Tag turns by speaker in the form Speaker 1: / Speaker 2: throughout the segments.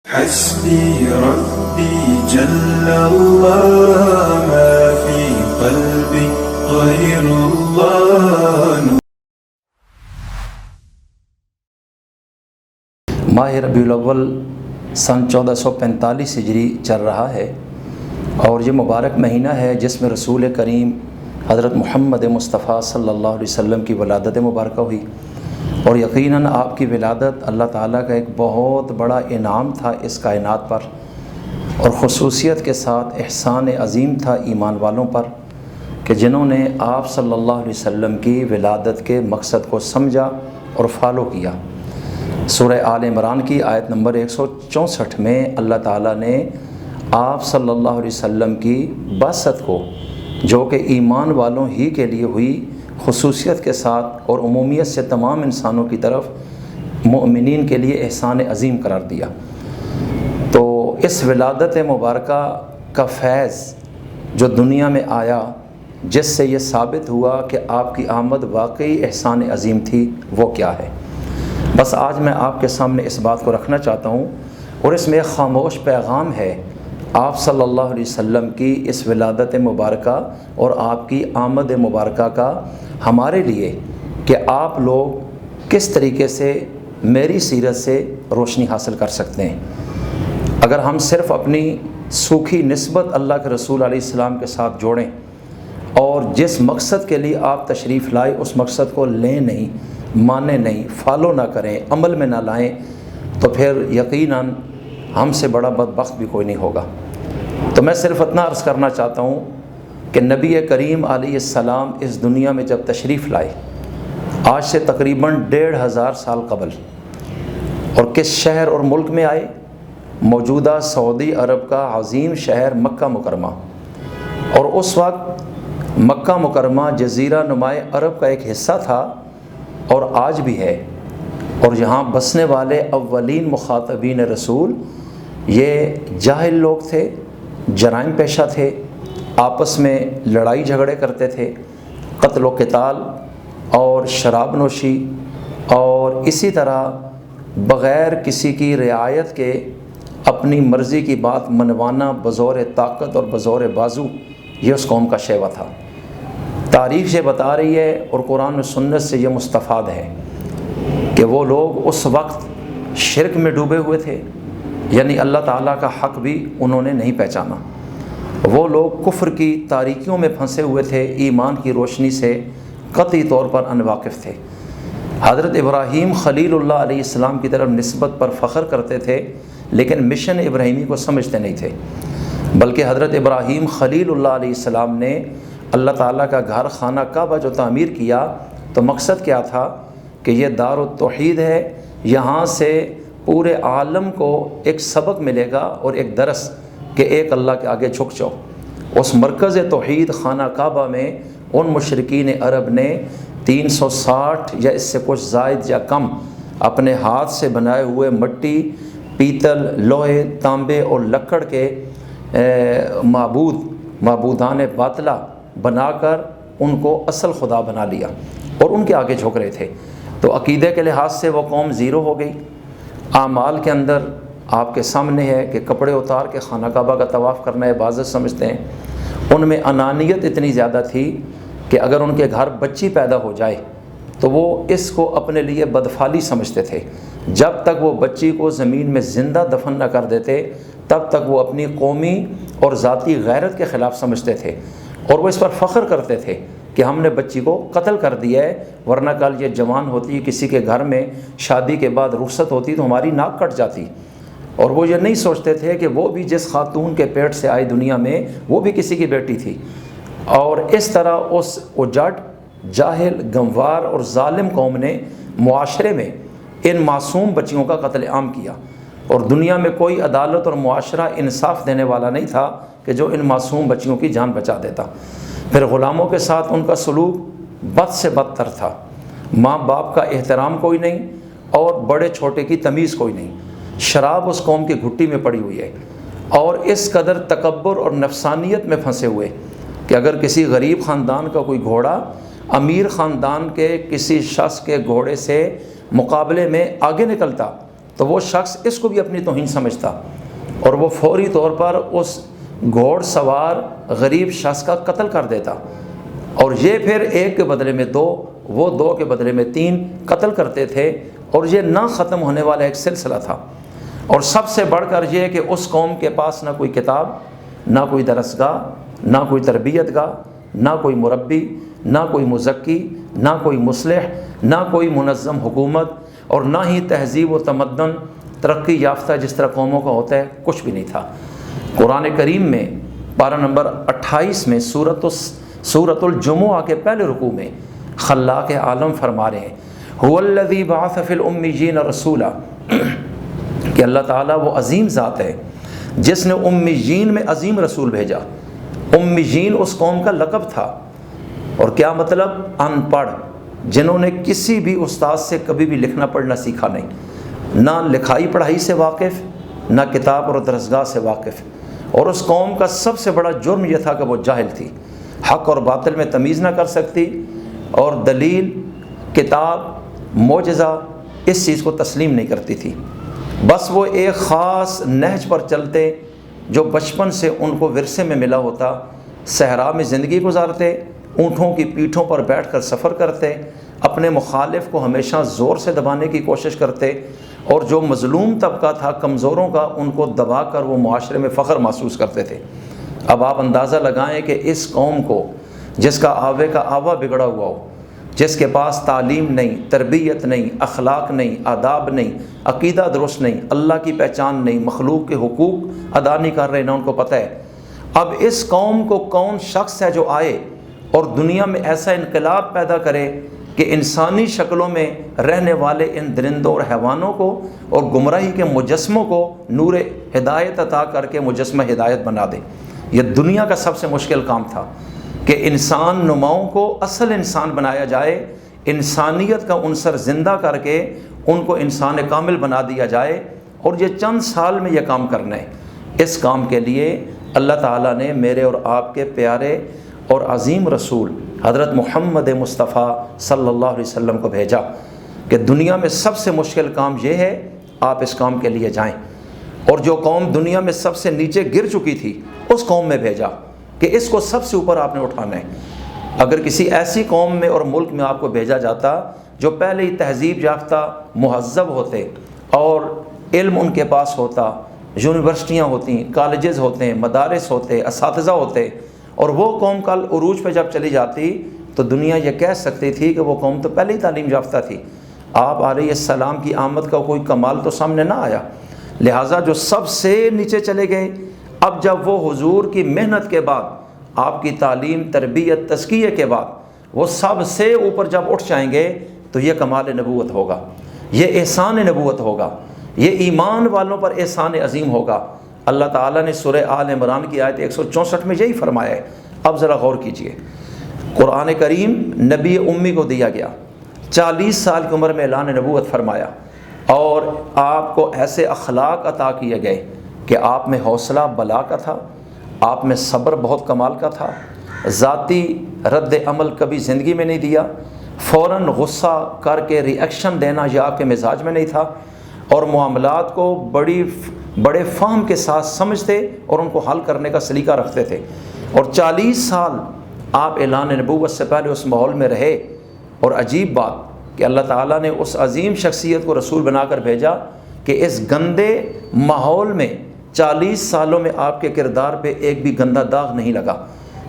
Speaker 1: حسبي ربي جل الله ما في قلبي غير الله.
Speaker 2: ماہ ربیع الاول سن 1445 ہجری چل رہا ہے اور یہ مبارک مہینہ ہے جس میں رسول کریم حضرت محمد مصطفیٰ صلی اللہ علیہ وسلم کی ولادت مبارکہ ہوئی، اور یقیناً آپ کی ولادت اللہ تعالیٰ کا ایک بہت بڑا انعام تھا اس کائنات پر، اور خصوصیت کے ساتھ احسان عظیم تھا ایمان والوں پر کہ جنہوں نے آپ صلی اللہ علیہ وسلم کی ولادت کے مقصد کو سمجھا اور فالو کیا۔ سورہ آل عمران کی آیت نمبر 164 میں اللہ تعالیٰ نے آپ صلی اللہ علیہ وسلم کی بعثت کو، جو کہ ایمان والوں ہی کے لیے ہوئی، خصوصیت کے ساتھ اور عمومیت سے تمام انسانوں کی طرف مؤمنین کے لیے احسان عظیم قرار دیا۔ تو اس ولادت مبارکہ کا فیض جو دنیا میں آیا، جس سے یہ ثابت ہوا کہ آپ کی آمد واقعی احسان عظیم تھی، وہ کیا ہے؟ بس آج میں آپ کے سامنے اس بات کو رکھنا چاہتا ہوں، اور اس میں ایک خاموش پیغام ہے آپ صلی اللہ علیہ وسلم کی اس ولادت مبارکہ اور آپ کی آمد مبارکہ کا ہمارے لیے، کہ آپ لوگ کس طریقے سے میری سیرت سے روشنی حاصل کر سکتے ہیں۔ اگر ہم صرف اپنی سوکھی نسبت اللہ کے رسول علیہ السلام کے ساتھ جوڑیں اور جس مقصد کے لیے آپ تشریف لائے اس مقصد کو لیں نہیں، مانیں نہیں، فالو نہ کریں، عمل میں نہ لائیں، تو پھر یقیناً ہم سے بڑا بدبخت بھی کوئی نہیں ہوگا۔ تو میں صرف اتنا عرض کرنا چاہتا ہوں کہ نبی کریم علیہ السلام اس دنیا میں جب تشریف لائے، آج سے تقریباً 1500 سال قبل، اور کس شہر اور ملک میں آئے؟ موجودہ سعودی عرب کا عظیم شہر مکہ مکرمہ، اور اس وقت مکہ مکرمہ جزیرہ نماء عرب کا ایک حصہ تھا اور آج بھی ہے، اور یہاں بسنے والے اولین مخاطبین رسول یہ جاہل لوگ تھے، جرائم پیشہ تھے، آپس میں لڑائی جھگڑے کرتے تھے، قتل و قتال اور شراب نوشی، اور اسی طرح بغیر کسی کی رعایت کے اپنی مرضی کی بات منوانا بزور طاقت اور بزور بازو، یہ اس قوم کا شیوہ تھا۔ تاریخ یہ بتا رہی ہے اور قرآن و سنت سے یہ مستفاد ہے کہ وہ لوگ اس وقت شرک میں ڈوبے ہوئے تھے، یعنی اللہ تعالیٰ کا حق بھی انہوں نے نہیں پہچانا۔ وہ لوگ کفر کی تاریکیوں میں پھنسے ہوئے تھے، ایمان کی روشنی سے قطعی طور پر انواقف تھے۔ حضرت ابراہیم خلیل اللہ علیہ السلام کی طرف نسبت پر فخر کرتے تھے، لیکن مشن ابراہیمی کو سمجھتے نہیں تھے، بلکہ حضرت ابراہیم خلیل اللہ علیہ السلام نے اللہ تعالیٰ کا گھر خانہ کعبہ جو تعمیر کیا، تو مقصد کیا تھا کہ یہ دار التوحید ہے، یہاں سے پورے عالم کو ایک سبق ملے گا اور ایک درس کہ ایک اللہ کے آگے جھک جاؤ۔ اس مرکز توحید خانہ کعبہ میں ان مشرکین عرب نے 360 یا اس سے کچھ زائد یا کم اپنے ہاتھ سے بنائے ہوئے مٹی، پیتل، لوہے، تانبے اور لکڑ کے معبودان باطلہ بنا کر ان کو اصل خدا بنا لیا اور ان کے آگے جھک رہے تھے۔ تو عقیدے کے لحاظ سے وہ قوم زیرو ہو گئی۔ اعمال کے اندر آپ کے سامنے ہے کہ کپڑے اتار کے خانہ کعبہ کا طواف کرنا عبادت سمجھتے ہیں۔ ان میں انانیت اتنی زیادہ تھی کہ اگر ان کے گھر بچی پیدا ہو جائے تو وہ اس کو اپنے لیے بدفعلی سمجھتے تھے۔ جب تک وہ بچی کو زمین میں زندہ دفن نہ کر دیتے تب تک وہ اپنی قومی اور ذاتی غیرت کے خلاف سمجھتے تھے، اور وہ اس پر فخر کرتے تھے کہ ہم نے بچی کو قتل کر دیا ہے، ورنہ کل یہ جوان ہوتی، کسی کے گھر میں شادی کے بعد رخصت ہوتی تو ہماری ناک کٹ جاتی۔ اور وہ یہ نہیں سوچتے تھے کہ وہ بھی جس خاتون کے پیٹ سے آئی دنیا میں، وہ بھی کسی کی بیٹی تھی۔ اور اس طرح اس اجڑ، جاہل، گنوار اور ظالم قوم نے معاشرے میں ان معصوم بچیوں کا قتل عام کیا، اور دنیا میں کوئی عدالت اور معاشرہ انصاف دینے والا نہیں تھا کہ جو ان معصوم بچیوں کی جان بچا دیتا۔ پھر غلاموں کے ساتھ ان کا سلوک بد سے بدتر تھا، ماں باپ کا احترام کوئی نہیں اور بڑے چھوٹے کی تمیز کوئی نہیں۔ شراب اس قوم کی گھٹی میں پڑی ہوئی ہے، اور اس قدر تکبر اور نفسانیت میں پھنسے ہوئے کہ اگر کسی غریب خاندان کا کوئی گھوڑا امیر خاندان کے کسی شخص کے گھوڑے سے مقابلے میں آگے نکلتا تو وہ شخص اس کو بھی اپنی توہین سمجھتا اور وہ فوری طور پر اس گھوڑ سوار غریب شخص کا قتل کر دیتا، اور یہ پھر ایک کے بدلے میں دو، وہ دو کے بدلے میں تین قتل کرتے تھے، اور یہ نہ ختم ہونے والا ایک سلسلہ تھا۔ اور سب سے بڑھ کر یہ کہ اس قوم کے پاس نہ کوئی کتاب، نہ کوئی درسگاہ، نہ کوئی تربیت گاہ، نہ کوئی مربی، نہ کوئی مزکی، نہ کوئی مصلح، نہ کوئی منظم حکومت، اور نہ ہی تہذیب و تمدن ترقی یافتہ جس طرح قوموں کا ہوتا ہے، کچھ بھی نہیں تھا۔ قرآن کریم میں پارہ نمبر 28 میں سورۃ الجمعہ کے پہلے رکوع میں خلاق عالم فرما رہے ہیں هو الذی بعث فی الامیین رسولا، کہ اللہ تعالیٰ وہ عظیم ذات ہے جس نے امیین میں عظیم رسول بھیجا۔ امیین اس قوم کا لقب تھا، اور کیا مطلب؟ ان پڑھ، جنہوں نے کسی بھی استاد سے کبھی بھی لکھنا پڑھنا سیکھا نہیں، نہ لکھائی پڑھائی سے واقف، نہ کتاب اور درسگاہ سے واقف۔ اور اس قوم کا سب سے بڑا جرم یہ تھا کہ وہ جاہل تھی، حق اور باطل میں تمیز نہ کر سکتی، اور دلیل، کتاب، معجزہ اس چیز کو تسلیم نہیں کرتی تھی۔ بس وہ ایک خاص نہج پر چلتے جو بچپن سے ان کو ورثے میں ملا ہوتا، صحرا میں زندگی گزارتے، اونٹوں کی پیٹھوں پر بیٹھ کر سفر کرتے، اپنے مخالف کو ہمیشہ زور سے دبانے کی کوشش کرتے، اور جو مظلوم طبقہ تھا، کمزوروں کا، ان کو دبا کر وہ معاشرے میں فخر محسوس کرتے تھے۔ اب آپ اندازہ لگائیں کہ اس قوم کو جس کا آوے کا آوا بگڑا ہوا ہو، جس کے پاس تعلیم نہیں، تربیت نہیں، اخلاق نہیں، آداب نہیں، عقیدہ درست نہیں، اللہ کی پہچان نہیں، مخلوق کے حقوق ادا نہیں کر رہے، نہ ان کو پتہ ہے، اب اس قوم کو کون شخص ہے جو آئے اور دنیا میں ایسا انقلاب پیدا کرے کہ انسانی شکلوں میں رہنے والے ان درندوں اور حیوانوں کو اور گمراہی کے مجسموں کو نور ہدایت عطا کر کے مجسمہ ہدایت بنا دے۔ یہ دنیا کا سب سے مشکل کام تھا کہ انسان نماؤں کو اصل انسان بنایا جائے، انسانیت کا عنصر زندہ کر کے ان کو انسان کامل بنا دیا جائے، اور یہ چند سال میں یہ کام کرنا ہے۔ اس کام کے لیے اللہ تعالیٰ نے میرے اور آپ کے پیارے اور عظیم رسول حضرت محمد مصطفیٰ صلی اللہ علیہ وسلم کو بھیجا کہ دنیا میں سب سے مشکل کام یہ ہے، آپ اس کام کے لیے جائیں۔ اور جو قوم دنیا میں سب سے نیچے گر چکی تھی، اس قوم میں بھیجا کہ اس کو سب سے اوپر آپ نے اٹھانا ہے۔ اگر کسی ایسی قوم میں اور ملک میں آپ کو بھیجا جاتا جو پہلے ہی تہذیب یافتہ، مہذب ہوتے اور علم ان کے پاس ہوتا، یونیورسٹیاں ہوتی، کالجز ہوتے ہیں، مدارس ہوتے، اساتذہ ہوتے، اور وہ قوم کل عروج پہ جب چلی جاتی تو دنیا یہ کہہ سکتی تھی کہ وہ قوم تو پہلے ہی تعلیم یافتہ تھی۔ آپ علیہ السلام کی آمد کا کوئی کمال تو سامنے نہ آیا، لہٰذا جو سب سے نیچے چلے گئے، اب جب وہ حضور کی محنت کے بعد، آپ کی تعلیم، تربیت، تزکیے کے بعد وہ سب سے اوپر جب اٹھ جائیں گے تو یہ کمال نبوت ہوگا، یہ احسان نبوت ہوگا، یہ ایمان والوں پر احسان عظیم ہوگا۔ اللہ تعالیٰ نے سورہ آل عمران کی آیت 164 میں یہی فرمایا ہے۔ اب ذرا غور کیجئے، قرآن کریم نبی امی کو دیا گیا، 40 سال کی عمر میں اعلان نبوت فرمایا، اور آپ کو ایسے اخلاق عطا کیے گئے کہ آپ میں حوصلہ بلا کا تھا، آپ میں صبر بہت کمال کا تھا، ذاتی رد عمل کبھی زندگی میں نہیں دیا، فوراً غصہ کر کے ری ایکشن دینا یہ آپ کے مزاج میں نہیں تھا، اور معاملات کو بڑے فہم کے ساتھ سمجھتے اور ان کو حل کرنے کا سلیقہ رکھتے تھے۔ اور 40 سال آپ اعلان نبوت سے پہلے اس ماحول میں رہے، اور عجیب بات کہ اللہ تعالیٰ نے اس عظیم شخصیت کو رسول بنا کر بھیجا کہ اس گندے ماحول میں 40 سالوں میں آپ کے کردار پہ ایک بھی گندا داغ نہیں لگا،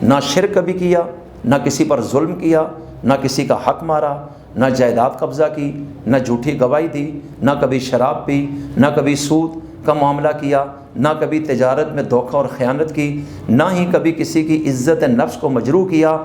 Speaker 2: نہ شرک کبھی کیا، نہ کسی پر ظلم کیا، نہ کسی کا حق مارا، نہ جائیداد قبضہ کی، نہ جھوٹی گواہی دی، نہ کبھی شراب پی، نہ کبھی سود کا معاملہ کیا، نہ کبھی تجارت میں دھوکہ اور خیانت کی، نہ ہی کبھی کسی کی عزت نفس کو مجروح کیا۔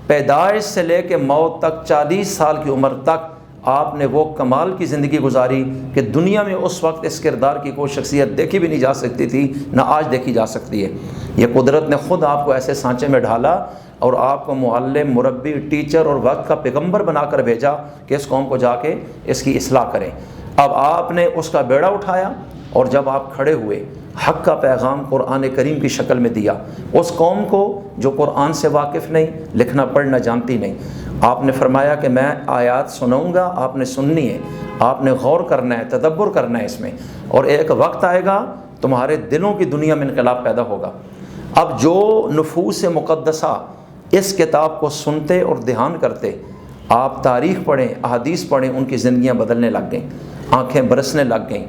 Speaker 2: پیدائش سے لے کے موت تک 40 سال کی عمر تک آپ نے وہ کمال کی زندگی گزاری کہ دنیا میں اس وقت اس کردار کی کوئی شخصیت دیکھی بھی نہیں جا سکتی تھی، نہ آج دیکھی جا سکتی ہے۔ یہ قدرت نے خود آپ کو ایسے سانچے میں ڈھالا اور آپ کو معلم، مربی، ٹیچر اور وقت کا پیغمبر بنا کر بھیجا کہ اس قوم کو جا کے اس کی اصلاح کریں۔ اب آپ نے اس کا بیڑا اٹھایا، اور جب آپ کھڑے ہوئے حق کا پیغام قرآن کریم کی شکل میں دیا اس قوم کو جو قرآن سے واقف نہیں، لکھنا پڑھنا جانتی نہیں۔ آپ نے فرمایا کہ میں آیات سناؤں گا، آپ نے سننی ہے، آپ نے غور کرنا ہے، تدبر کرنا ہے اس میں، اور ایک وقت آئے گا تمہارے دلوں کی دنیا میں انقلاب پیدا ہوگا۔ اب جو نفوس مقدسہ اس کتاب کو سنتے اور دھیان کرتے، آپ تاریخ پڑھیں، احادیث پڑھیں، ان کی زندگیاں بدلنے لگ گئیں، آنکھیں برسنے لگ گئیں،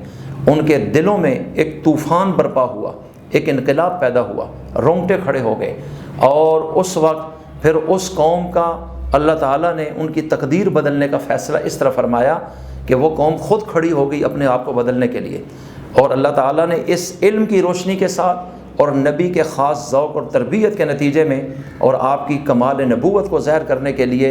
Speaker 2: ان کے دلوں میں ایک طوفان برپا ہوا، ایک انقلاب پیدا ہوا، رونگٹے کھڑے ہو گئے۔ اور اس وقت پھر اس قوم کا اللہ تعالیٰ نے ان کی تقدیر بدلنے کا فیصلہ اس طرح فرمایا کہ وہ قوم خود کھڑی ہو گئی اپنے آپ کو بدلنے کے لیے، اور اللہ تعالیٰ نے اس علم کی روشنی کے ساتھ اور نبی کے خاص ذوق اور تربیت کے نتیجے میں اور آپ کی کمال نبوت کو ظاہر کرنے کے لیے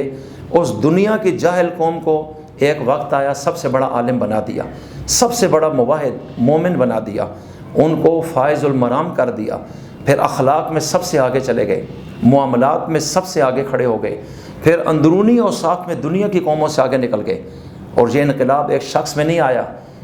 Speaker 2: اس دنیا کی جاہل قوم کو ایک وقت آیا سب سے بڑا عالم بنا دیا، سب سے بڑا موحد مومن بنا دیا، ان کو فائز المرام کر دیا۔ پھر اخلاق میں سب سے آگے چلے گئے، معاملات میں سب سے آگے کھڑے ہو گئے، پھر اندرونی اوصاف میں دنیا کی قوموں سے آگے نکل گئے۔ اور یہ انقلاب ایک شخص میں نہیں آیا،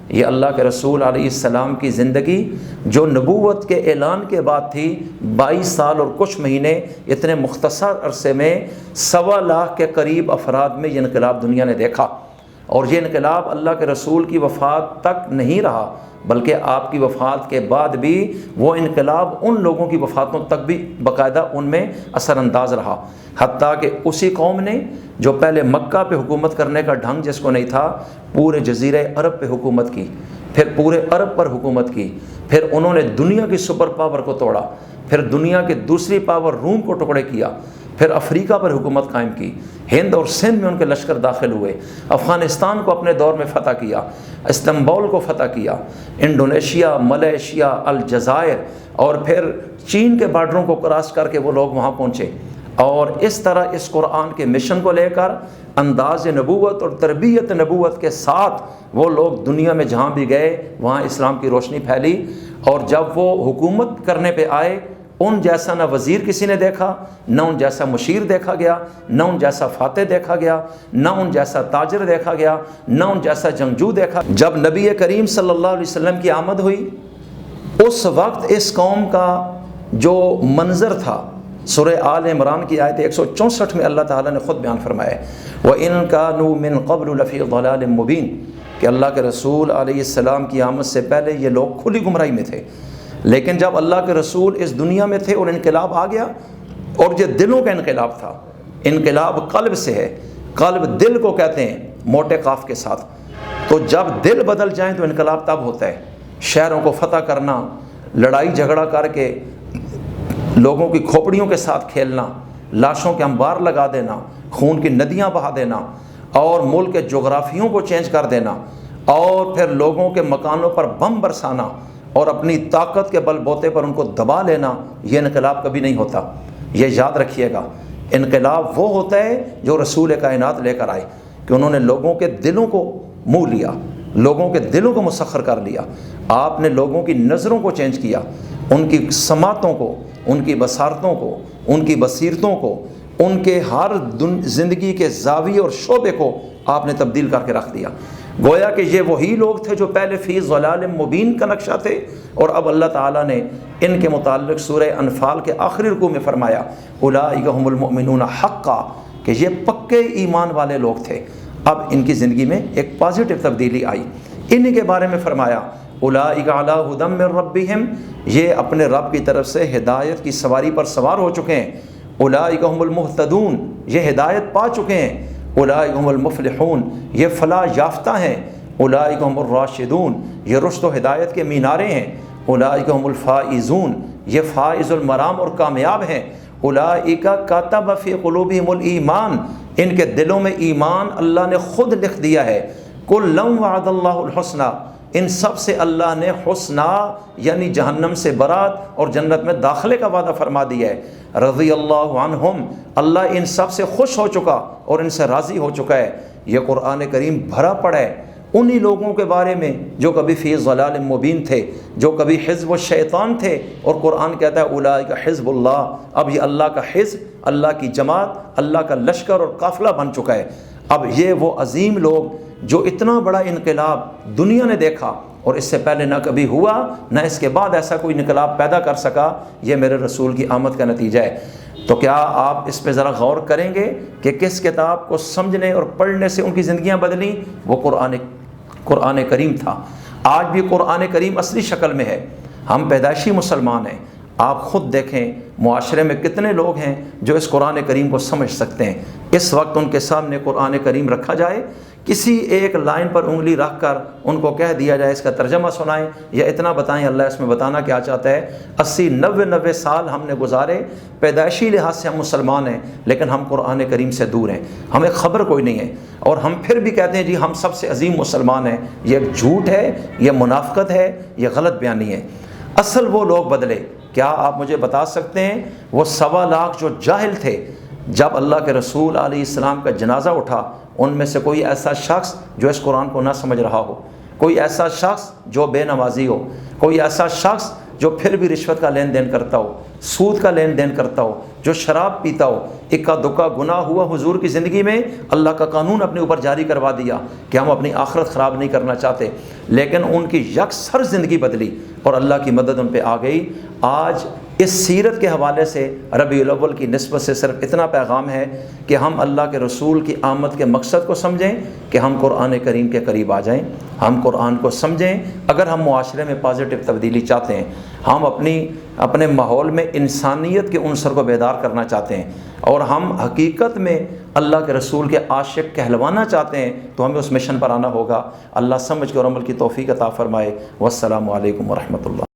Speaker 2: یہ اللہ کے رسول علیہ السلام کی زندگی جو نبوت کے اعلان کے بعد تھی، 22 سال اور کچھ مہینے، اتنے مختصر عرصے میں 1.25 لاکھ کے قریب افراد میں یہ انقلاب دنیا نے دیکھا۔ اور یہ انقلاب اللہ کے رسول کی وفات تک نہیں رہا، بلکہ آپ کی وفات کے بعد بھی وہ انقلاب ان لوگوں کی وفاتوں تک بھی باقاعدہ ان میں اثر انداز رہا، حتیٰ کہ اسی قوم نے جو پہلے مکہ پہ حکومت کرنے کا ڈھنگ جس کو نہیں تھا، پورے جزیرہ عرب پہ حکومت کی، پھر پورے عرب پر حکومت کی، پھر انہوں نے دنیا کی سپر پاور کو توڑا، پھر دنیا کی دوسری پاور روم کو ٹکڑے کیا، پھر افریقہ پر حکومت قائم کی، ہند اور سندھ میں ان کے لشکر داخل ہوئے، افغانستان کو اپنے دور میں فتح کیا، استنبول کو فتح کیا، انڈونیشیا، ملیشیا، الجزائر، اور پھر چین کے بارڈروں کو کراس کر کے وہ لوگ وہاں پہنچے۔ اور اس طرح اس قرآن کے مشن کو لے کر انداز نبوت اور تربیت نبوت کے ساتھ وہ لوگ دنیا میں جہاں بھی گئے وہاں اسلام کی روشنی پھیلی۔ اور جب وہ حکومت کرنے پہ آئے، ان جیسا نہ وزیر کسی نے دیکھا، نہ ان جیسا مشیر دیکھا گیا، نہ ان جیسا فاتح دیکھا گیا، نہ ان جیسا تاجر دیکھا گیا، نہ ان جیسا جنگجو دیکھا۔ جب نبی کریم صلی اللہ علیہ وسلم کی آمد ہوئی، اس وقت اس قوم کا جو منظر تھا، سورہ آل عمران کی آیت 164 میں اللہ تعالیٰ نے خود بیان فرمایا ہے، وَإِن كَانُوا مِن قَبْلُ لَفِي ضَلَالٍ مُبِينٍ، کہ اللہ کے رسول علیہ السلام کی آمد سے پہلے یہ لوگ کھلی گمراہی میں تھے، لیکن جب اللہ کے رسول اس دنیا میں تھے اور انقلاب آ گیا، اور یہ دلوں کا انقلاب تھا، انقلاب قلب سے ہے، قلب دل کو کہتے ہیں موٹے قاف کے ساتھ، تو جب دل بدل جائیں تو انقلاب تب ہوتا ہے۔ شہروں کو فتح کرنا، لڑائی جھگڑا کر کے لوگوں کی کھوپڑیوں کے ساتھ کھیلنا، لاشوں کے انبار لگا دینا، خون کی ندیاں بہا دینا، اور ملک کے جغرافیوں کو چینج کر دینا، اور پھر لوگوں کے مکانوں پر بم برسانا اور اپنی طاقت کے بل بوتے پر ان کو دبا لینا، یہ انقلاب کبھی نہیں ہوتا۔ یہ یاد رکھیے گا، انقلاب وہ ہوتا ہے جو رسول کائنات لے کر آئے، کہ انہوں نے لوگوں کے دلوں کو منہ لیا، لوگوں کے دلوں کو مسخر کر لیا۔ آپ نے لوگوں کی نظروں کو چینج کیا، ان کی سماعتوں کو، ان کی بصارتوں کو، ان کی بصیرتوں کو، ان کے ہر زندگی کے زاویے اور شعبے کو آپ نے تبدیل کر کے رکھ دیا۔ گویا کہ یہ وہی لوگ تھے جو پہلے فی ضلال مبین کا نقشہ تھے، اور اب اللہ تعالیٰ نے ان کے متعلق سورہ انفال کے آخری رکوع میں فرمایا اولئک هم المؤمنون حقا، کہ یہ پکے ایمان والے لوگ تھے۔ اب ان کی زندگی میں ایک پازیٹیو تبدیلی آئی، انہی کے بارے میں فرمایا اولئک علی ھدی من ربہم، یہ اپنے رب کی طرف سے ہدایت کی سواری پر سوار ہو چکے ہیں۔ اولئک هم المہتدون، یہ ہدایت پا چکے ہیں۔ اولئک هم المفلحون، یہ فلاح یافتہ ہیں۔ اولئک هم الراشدون، یہ رشد و ہدایت کے مینارے ہیں۔ اولئک هم الفائزون، یہ فائز المرام اور کامیاب ہیں۔ اولئک کتب فی قلوبہم الایمان، ان کے دلوں میں ایمان اللہ نے خود لکھ دیا ہے۔ کلا وعد اللہ الحسنی، ان سب سے اللہ نے حسنہ یعنی جہنم سے برات اور جنت میں داخلے کا وعدہ فرما دیا ہے۔ رضی اللہ عنہم، اللہ ان سب سے خوش ہو چکا اور ان سے راضی ہو چکا ہے۔ یہ قرآن کریم بھرا پڑا ہے انہی لوگوں کے بارے میں جو کبھی فی ضلال مبین تھے، جو کبھی حزب الشیطان تھے، اور قرآن کہتا ہے اولئک حزب اللہ، اب یہ اللہ کا حزب، اللہ کی جماعت، اللہ کا لشکر اور قافلہ بن چکا ہے۔ اب یہ وہ عظیم لوگ جو اتنا بڑا انقلاب دنیا نے دیکھا اور اس سے پہلے نہ کبھی ہوا نہ اس کے بعد ایسا کوئی انقلاب پیدا کر سکا، یہ میرے رسول کی آمد کا نتیجہ ہے۔ تو کیا آپ اس پہ ذرا غور کریں گے کہ کس کتاب کو سمجھنے اور پڑھنے سے ان کی زندگیاں بدلیں؟ وہ قرآن قرآن کریم تھا۔ آج بھی قرآن کریم اصلی شکل میں ہے۔ ہم پیدائشی مسلمان ہیں۔ آپ خود دیکھیں معاشرے میں کتنے لوگ ہیں جو اس قرآن کریم کو سمجھ سکتے ہیں۔ اس وقت ان کے سامنے قرآن کریم رکھا جائے، کسی ایک لائن پر انگلی رکھ کر ان کو کہہ دیا جائے اس کا ترجمہ سنائیں یا اتنا بتائیں اللہ اس میں بتانا کیا چاہتا ہے۔ 80-90 سال ہم نے گزارے، پیدائشی لحاظ سے ہم مسلمان ہیں لیکن ہم قرآن کریم سے دور ہیں، ہمیں خبر کوئی نہیں ہے، اور ہم پھر بھی کہتے ہیں جی ہم سب سے عظیم مسلمان ہیں۔ یہ ایک جھوٹ ہے، یہ منافقت ہے، یہ غلط بیانی ہے۔ اصل وہ لوگ بدلے۔ کیا آپ مجھے بتا سکتے ہیں وہ 1.25 لاکھ جو جاہل تھے، جب اللہ کے رسول علیہ السلام کا جنازہ اٹھا، ان میں سے کوئی ایسا شخص جو اس قرآن کو نہ سمجھ رہا ہو، کوئی ایسا شخص جو بے نمازی ہو، کوئی ایسا شخص جو پھر بھی رشوت کا لین دین کرتا ہو، سود کا لین دین کرتا ہو، جو شراب پیتا ہو، اکا دکا گناہ ہوا حضور کی زندگی میں، اللہ کا قانون اپنے اوپر جاری کروا دیا کہ ہم اپنی آخرت خراب نہیں کرنا چاہتے، لیکن ان کی یکسر زندگی بدلی اور اللہ کی مدد ان پہ آ گئی۔ آج اس سیرت کے حوالے سے ربیع الاول کی نسبت سے صرف اتنا پیغام ہے کہ ہم اللہ کے رسول کی آمد کے مقصد کو سمجھیں کہ ہم قرآن کریم کے قریب آ جائیں، ہم قرآن کو سمجھیں۔ اگر ہم معاشرے میں پازیٹیو تبدیلی چاہتے ہیں، ہم اپنے ماحول میں انسانیت کے عنصر کو بیدار کرنا چاہتے ہیں، اور ہم حقیقت میں اللہ کے رسول کے عاشق کہلوانا چاہتے ہیں، تو ہمیں اس مشن پر آنا ہوگا۔ اللہ سمجھ کے اور عمل کی توفیق عطا فرمائے۔ والسلام علیکم ورحمۃ اللہ۔